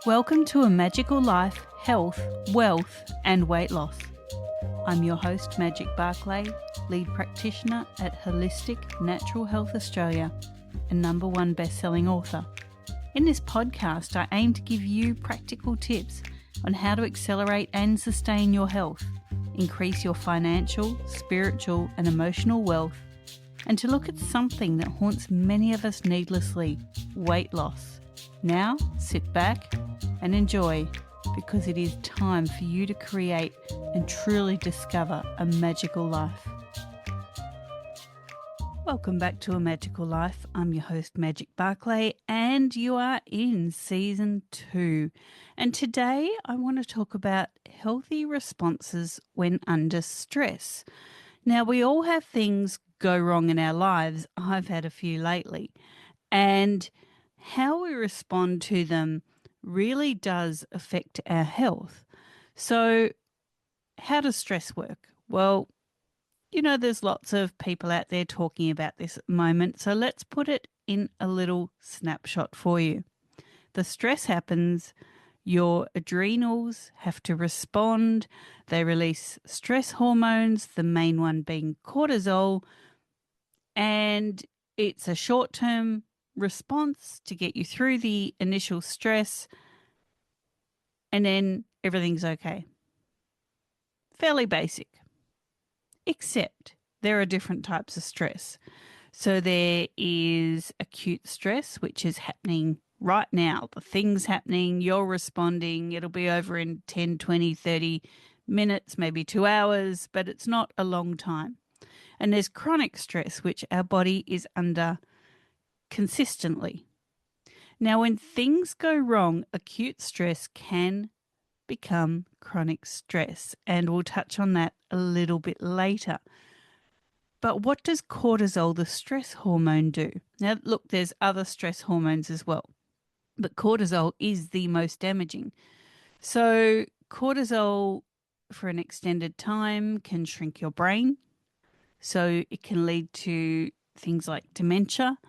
Welcome to A Magical Life, Health, Wealth and Weight Loss. I'm your host, Magic Barclay, lead practitioner at Holistic Natural Health Australia and #1 best-selling author. In this podcast, I aim to give you practical tips on how to accelerate and sustain your health, increase your financial, spiritual and emotional wealth, and to look at something that haunts many of us needlessly, weight loss. Now, sit back and enjoy, because it is time for you to create and truly discover a magical life. Welcome back to A Magical Life. I'm your host, Magic Barclay, and you are in Season 2. And today I want to talk about healthy responses when under stress. Now, we all have things go wrong in our lives. I've had a few lately. And how we respond to them really does affect our health. So how does stress work? Well, there's lots of people out there talking about this at the moment. So let's put it in a little snapshot for you. The stress happens, your adrenals have to respond. They release stress hormones, the main one being cortisol, and it's a short-term response to get you through the initial stress, and then everything's okay. Fairly basic. Except there are different types of stress. So there is acute stress, which is happening right now. The thing's happening, you're responding, it'll be over in 10, 20, 30 minutes, maybe 2 hours, but it's not a long time. And there's chronic stress, which our body is under consistently. Now, when things go wrong, acute stress can become chronic stress, and we'll touch on that a little bit later. But what does cortisol, the stress hormone, do? Now, look, there's other stress hormones as well, but cortisol is the most damaging. So cortisol for an extended time can shrink your brain. So it can lead to things like dementia.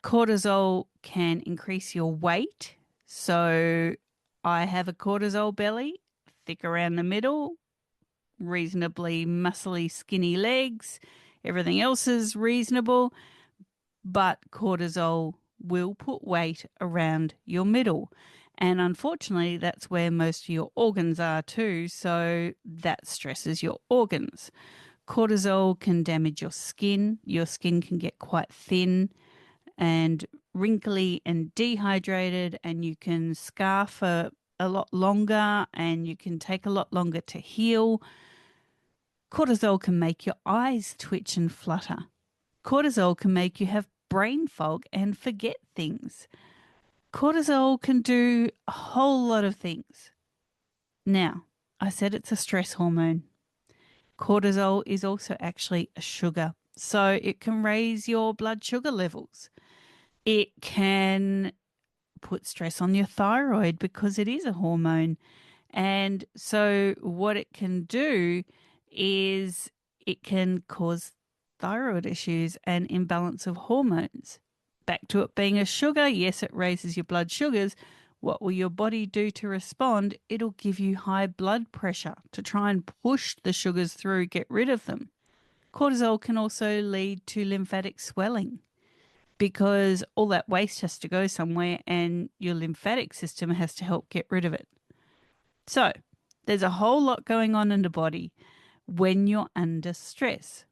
Cortisol can increase your weight. So I have a cortisol belly, thick around the middle, reasonably muscly, skinny legs. Everything else is reasonable, but cortisol will put weight around your middle. And unfortunately, that's where most of your organs are too. So that stresses your organs. Cortisol can damage your skin. Your skin can get quite thin and wrinkly and dehydrated, and you can scar for a lot longer, and you can take a lot longer to heal. Cortisol can make your eyes twitch and flutter. Cortisol can make you have brain fog and forget things. Cortisol can do a whole lot of things. Now, I said it's a stress hormone. Cortisol is also actually a sugar, so it can raise your blood sugar levels. It can put stress on your thyroid because it is a hormone. And so what it can do is it can cause thyroid issues and imbalance of hormones. Back to it being a sugar, yes, it raises your blood sugars. What will your body do to respond? It'll give you high blood pressure to try and push the sugars through, get rid of them. Cortisol can also lead to lymphatic swelling, because all that waste has to go somewhere and your lymphatic system has to help get rid of it. So there's a whole lot going on in the body when you're under stress.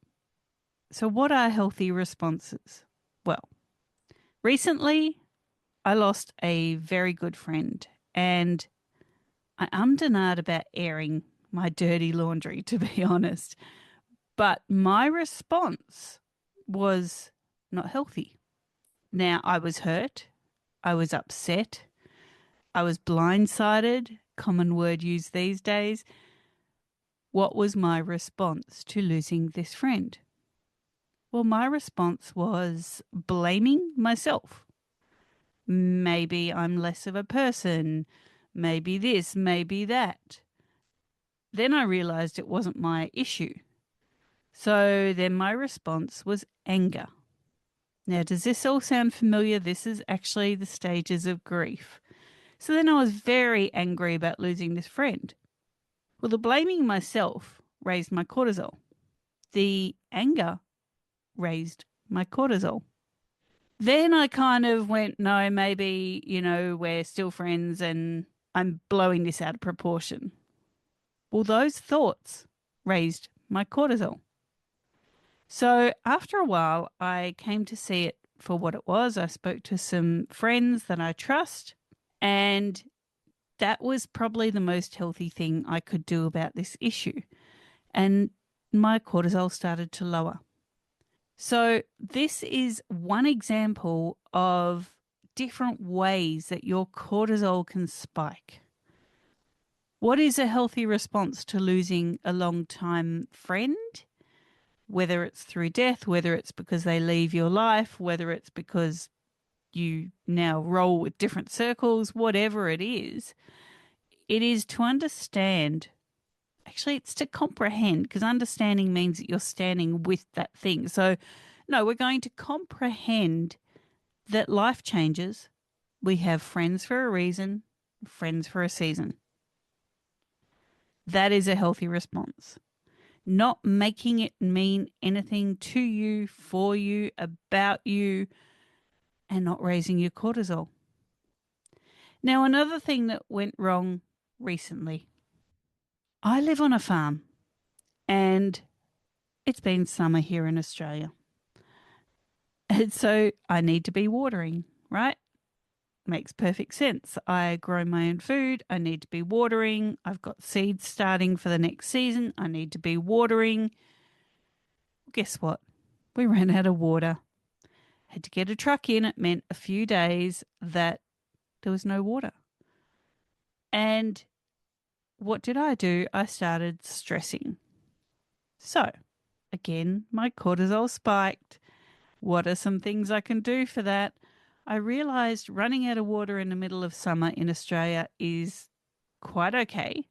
So what are healthy responses? Well, recently I lost a very good friend, and I denied about airing my dirty laundry, to be honest. But my response was not healthy. Now, I was hurt, I was upset, I was blindsided, common word used these days. What was my response to losing this friend? Well, my response was blaming myself. Maybe I'm less of a person, maybe this, maybe that. Then I realized it wasn't my issue. So then my response was anger. Now, does this all sound familiar? This is actually the stages of grief. So then I was very angry about losing this friend. Well, the blaming myself raised my cortisol. The anger raised my cortisol. Then I kind of went, no, maybe, we're still friends and I'm blowing this out of proportion. Well, those thoughts raised my cortisol. So after a while, I came to see it for what it was. I spoke to some friends that I trust, and that was probably the most healthy thing I could do about this issue. And my cortisol started to lower. So, this is one example of different ways that your cortisol can spike. What is a healthy response to losing a long-time friend? Whether it's through death, whether it's because they leave your life, whether it's because you now roll with different circles, whatever it is to understand. Actually, it's to comprehend, because understanding means that you're standing with that thing. So, no, we're going to comprehend that life changes. We have friends for a reason, friends for a season. That is a healthy response. Not making it mean anything to you, for you, about you, and not raising your cortisol. Now, another thing that went wrong recently. I live on a farm and it's been summer here in Australia. And so I need to be watering, right? Makes perfect sense. I grow my own food. I need to be watering. I've got seeds starting for the next season. I need to be watering. Guess what? We ran out of water. Had to get a truck in. It meant a few days that there was no water. And what did I do? I started stressing. So, again, my cortisol spiked. What are some things I can do for that? I realized running out of water in the middle of summer in Australia is quite okay.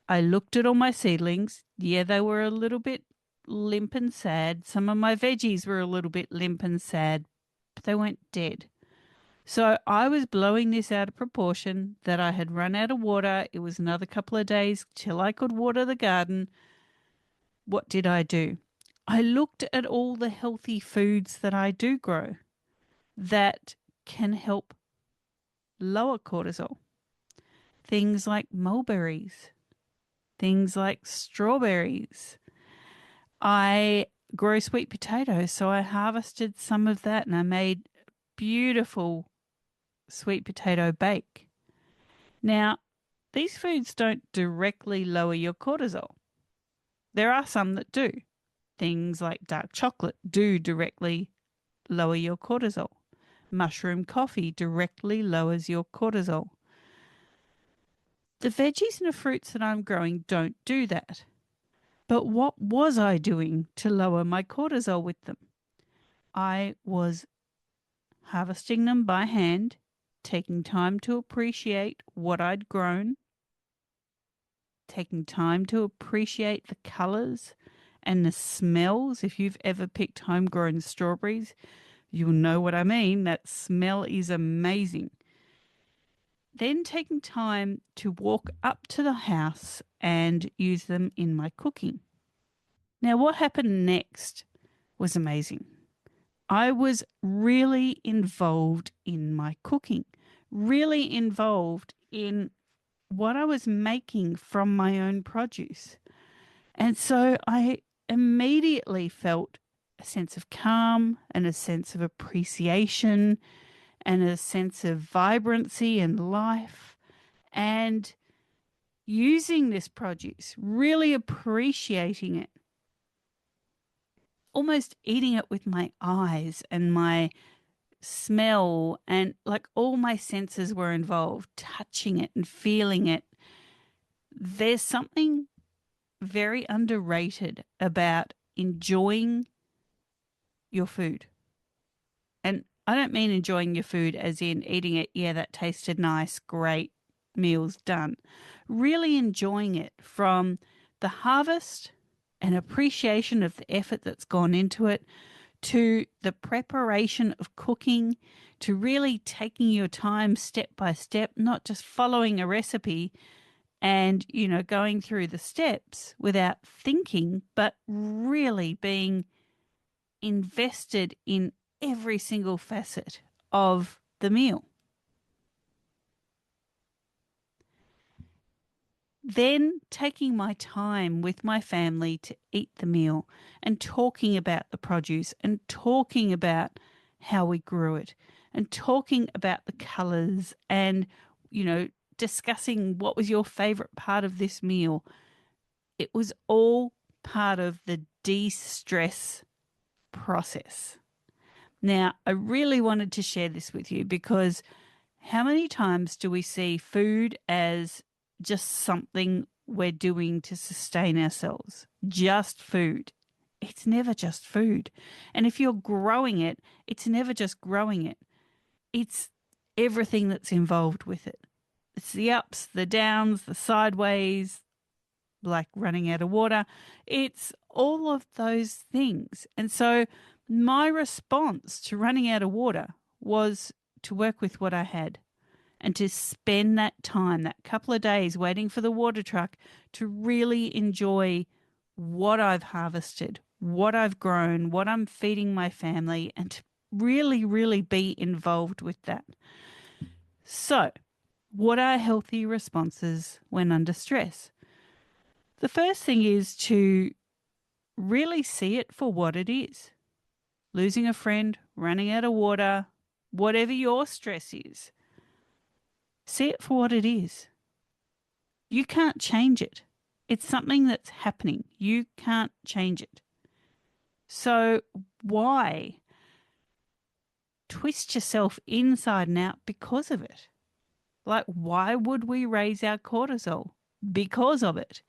I looked at all my seedlings. Yeah, they were a little bit limp and sad. Some of my veggies were a little bit limp and sad, but they weren't dead. So I was blowing this out of proportion that I had run out of water. It was another couple of days till I could water the garden. What did I do? I looked at all the healthy foods that I do grow that can help lower cortisol. Things like mulberries, things like strawberries. I grow sweet potatoes, so I harvested some of that and I made beautiful sweet potato bake. Now, these foods don't directly lower your cortisol. There are some that do. Things like dark chocolate do directly lower your cortisol. Mushroom coffee directly lowers your cortisol. The veggies and the fruits that I'm growing don't do that. But what was I doing to lower my cortisol with them? I was harvesting them by hand, taking time to appreciate what I'd grown, taking time to appreciate the colors and the smells. If you've ever picked homegrown strawberries, you'll know what I mean. That smell is amazing. Then taking time to walk up to the house and use them in my cooking. Now, what happened next was amazing. I was really involved in my cooking, really involved in what I was making from my own produce. And so I immediately felt a sense of calm and a sense of appreciation and a sense of vibrancy and life. And using this produce, really appreciating it, almost eating it with my eyes and my smell, and like all my senses were involved, touching it and feeling it. There's something very underrated about enjoying your food. And I don't mean enjoying your food as in eating it, yeah, that tasted nice, great, meal's done. Really enjoying it from the harvest and appreciation of the effort that's gone into it to the preparation of cooking, to really taking your time step by step, not just following a recipe and, going through the steps without thinking, but really being invested in every single facet of the meal. Then taking my time with my family to eat the meal and talking about the produce and talking about how we grew it and talking about the colors and, discussing what was your favorite part of this meal. It was all part of the de-stress process. Now, I really wanted to share this with you because how many times do we see food as just something we're doing to sustain ourselves? Just food. It's never just food. And if you're growing it, it's never just growing it. It's everything that's involved with it. It's the ups, the downs, the sideways, like running out of water. It's all of those things. And so my response to running out of water was to work with what I had and to spend that time, that couple of days waiting for the water truck to really enjoy what I've harvested, what I've grown, what I'm feeding my family, and to really, really be involved with that. So, what are healthy responses when under stress? The first thing is to really see it for what it is. Losing a friend, running out of water, whatever your stress is, see it for what it is. You can't change it. It's something that's happening. You can't change it. So why twist yourself inside and out because of it? Like, why would we raise our cortisol? Because of it.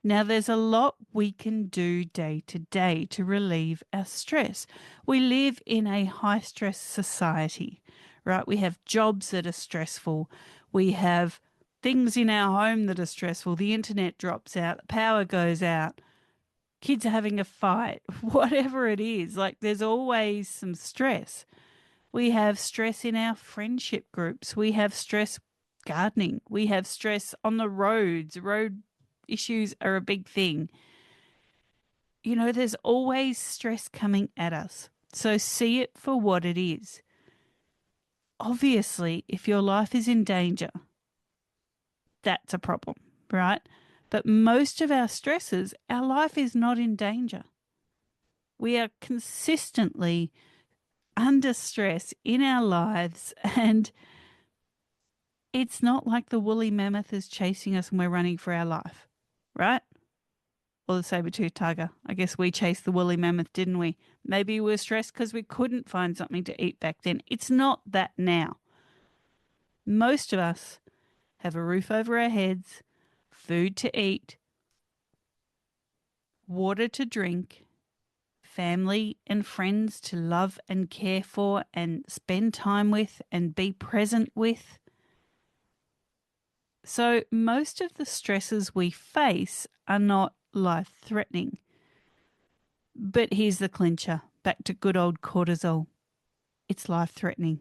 Now, there's a lot we can do day to day to relieve our stress. We live in a high stress society, right? We have jobs that are stressful. We have things in our home that are stressful. The internet drops out, the power goes out, kids are having a fight, whatever it is. Like, there's always some stress. We have stress in our friendship groups. We have stress gardening. We have stress on the roads. Road issues are a big thing. There's always stress coming at us. So see it for what it is. Obviously, if your life is in danger, that's a problem, right? But most of our stresses, our life is not in danger. We are consistently under stress in our lives, and it's not like the woolly mammoth is chasing us and we're running for our life, right? Or the saber-toothed tiger. I guess we chased the woolly mammoth, didn't we? Maybe we were stressed because we couldn't find something to eat back then. It's not that now. Most of us have a roof over our heads, food to eat, water to drink, family and friends to love and care for and spend time with and be present with. So most of the stresses we face are not life-threatening. But here's the clincher, back to good old cortisol. It's life-threatening.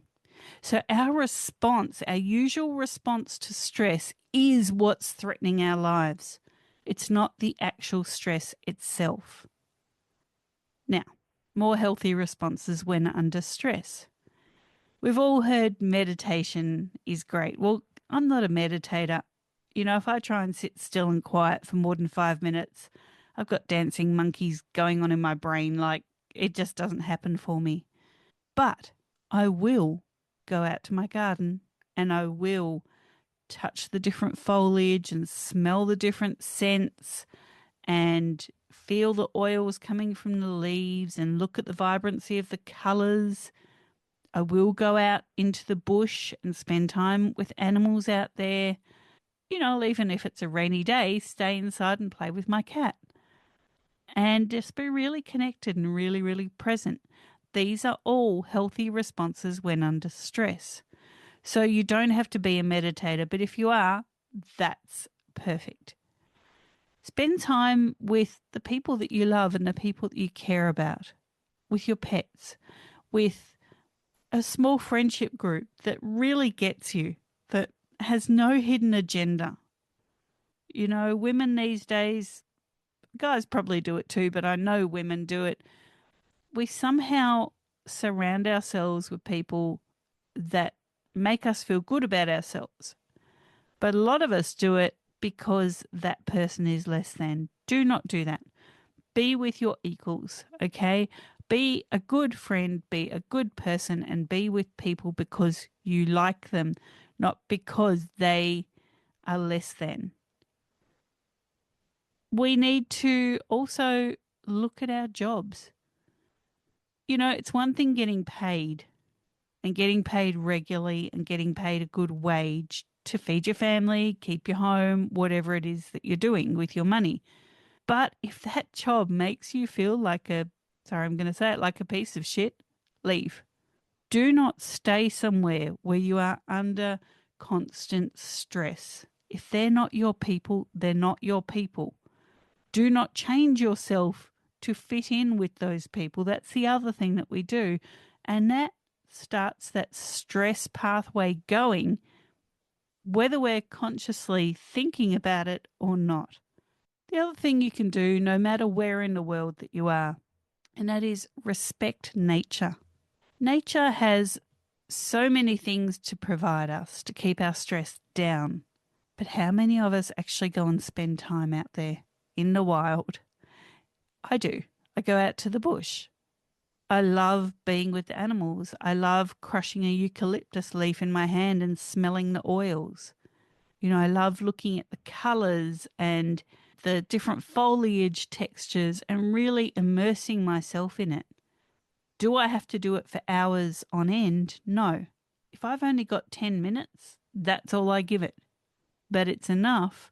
So our response, our usual response to stress is what's threatening our lives. It's not the actual stress itself. Now, more healthy responses when under stress. We've all heard meditation is great. Well, I'm not a meditator. If I try and sit still and quiet for more than 5 minutes, I've got dancing monkeys going on in my brain. Like, it just doesn't happen for me. But I will go out to my garden and I will touch the different foliage and smell the different scents and feel the oils coming from the leaves and look at the vibrancy of the colours. I will go out into the bush and spend time with animals out there. Even if it's a rainy day, stay inside and play with my cat. And just be really connected and really, really present. These are all healthy responses when under stress. So you don't have to be a meditator, but if you are, that's perfect. Spend time with the people that you love and the people that you care about. with your pets, with a small friendship group that really gets you, that has no hidden agenda. You know, women these days, guys probably do it too, but I know women do it. We somehow surround ourselves with people that make us feel good about ourselves. But a lot of us do it because that person is less than. Do not do that. Be with your equals, okay? Be a good friend, be a good person, and be with people because you like them, not because they are less than. We need to also look at our jobs. You know, it's one thing getting paid and getting paid regularly and getting paid a good wage to feed your family, keep your home, whatever it is that you're doing with your money. But if that job makes you feel like sorry, I'm going to say it, like a piece of shit, leave. Do not stay somewhere where you are under constant stress. If they're not your people, they're not your people. Do not change yourself to fit in with those people. That's the other thing that we do. And that starts that stress pathway going, whether we're consciously thinking about it or not. The other thing you can do, no matter where in the world that you are, and that is respect nature. Nature has so many things to provide us to keep our stress down. But how many of us actually go and spend time out there in the wild? I do. I go out to the bush. I love being with the animals. I love crushing a eucalyptus leaf in my hand and smelling the oils. You know, I love looking at the colours and the different foliage textures and really immersing myself in it. Do I have to do it for hours on end? No. If I've only got 10 minutes, that's all I give it. But it's enough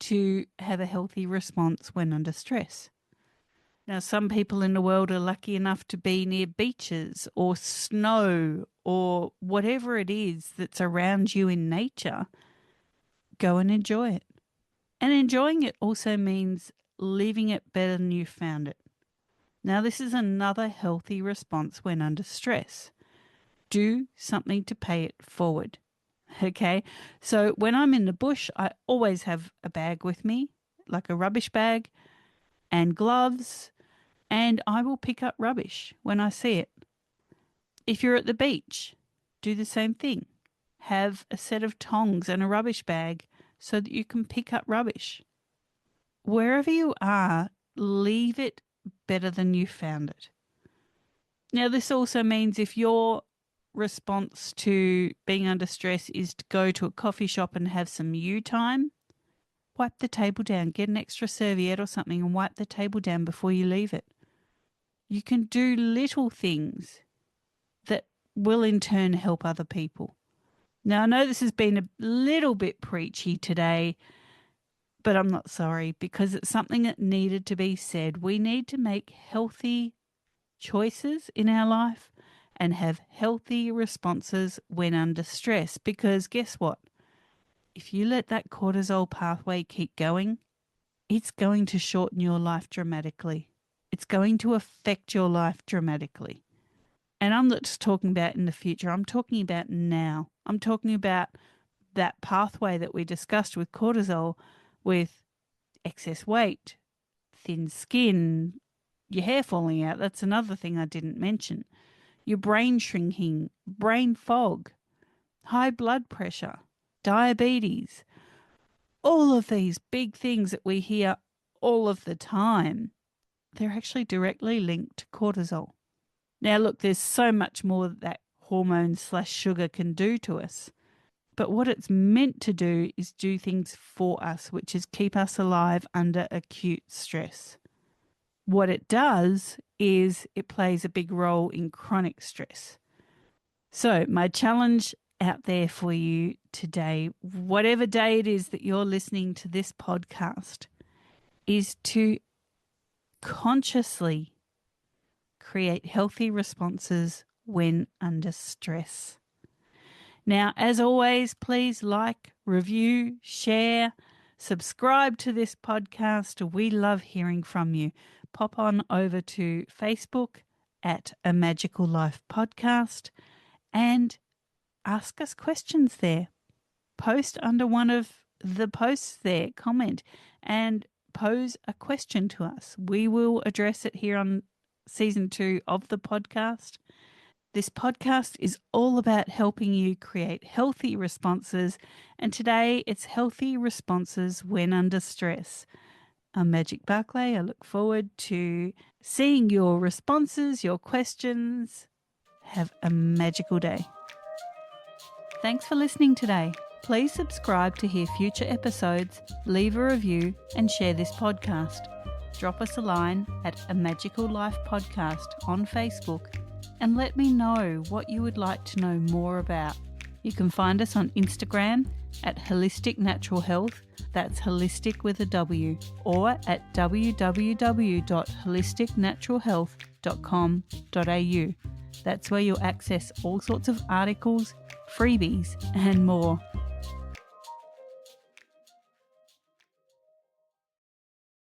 to have a healthy response when under stress. Now, some people in the world are lucky enough to be near beaches or snow or whatever it is that's around you in nature. Go and enjoy it. And enjoying it also means leaving it better than you found it. Now, this is another healthy response when under stress. Do something to pay it forward. Okay, so when I'm in the bush, I always have a bag with me, like a rubbish bag, and gloves, and I will pick up rubbish when I see it. If you're at the beach, do the same thing. Have a set of tongs and a rubbish bag so that you can pick up rubbish. Wherever you are, leave it better than you found it. Now, this also means if your response to being under stress is to go to a coffee shop and have some you time, wipe the table down, get an extra serviette or something and wipe the table down before you leave it. You can do little things that will in turn help other people. Now, I know this has been a little bit preachy today, but I'm not sorry because it's something that needed to be said. We need to make healthy choices in our life and have healthy responses when under stress because guess what? If you let that cortisol pathway keep going, it's going to shorten your life dramatically. It's going to affect your life dramatically. And I'm not just talking about in the future. I'm talking about now. I'm talking about that pathway that we discussed with cortisol, with excess weight, thin skin, your hair falling out. That's another thing I didn't mention. Your brain shrinking, brain fog, high blood pressure, diabetes. All of these big things that we hear all of the time, they're actually directly linked to cortisol. Now, look, there's so much more that hormone/sugar can do to us. But what it's meant to do is do things for us, which is keep us alive under acute stress. What it does is it plays a big role in chronic stress. So my challenge out there for you today, whatever day it is that you're listening to this podcast, is to consciously create healthy responses when under stress. Now, as always, please like, review, share, subscribe to this podcast. We love hearing from you. Pop on over to Facebook at A Magical Life Podcast and ask us questions there. Post under one of the posts there, comment, and pose a question to us. We will address it here on season 2 of the podcast. This podcast is all about helping you create healthy responses, and today it's healthy responses when under stress. I'm Magic Barclay. I look forward to seeing your responses, your questions. Have a magical day. Thanks for listening today. Please subscribe to hear future episodes, leave a review, and share this podcast. Drop us a line at A Magical Life Podcast on Facebook and let me know what you would like to know more about. You can find us on Instagram at Holistic Natural Health, that's holistic with a W, or at www.holisticnaturalhealth.com.au. That's where you'll access all sorts of articles, freebies, and more.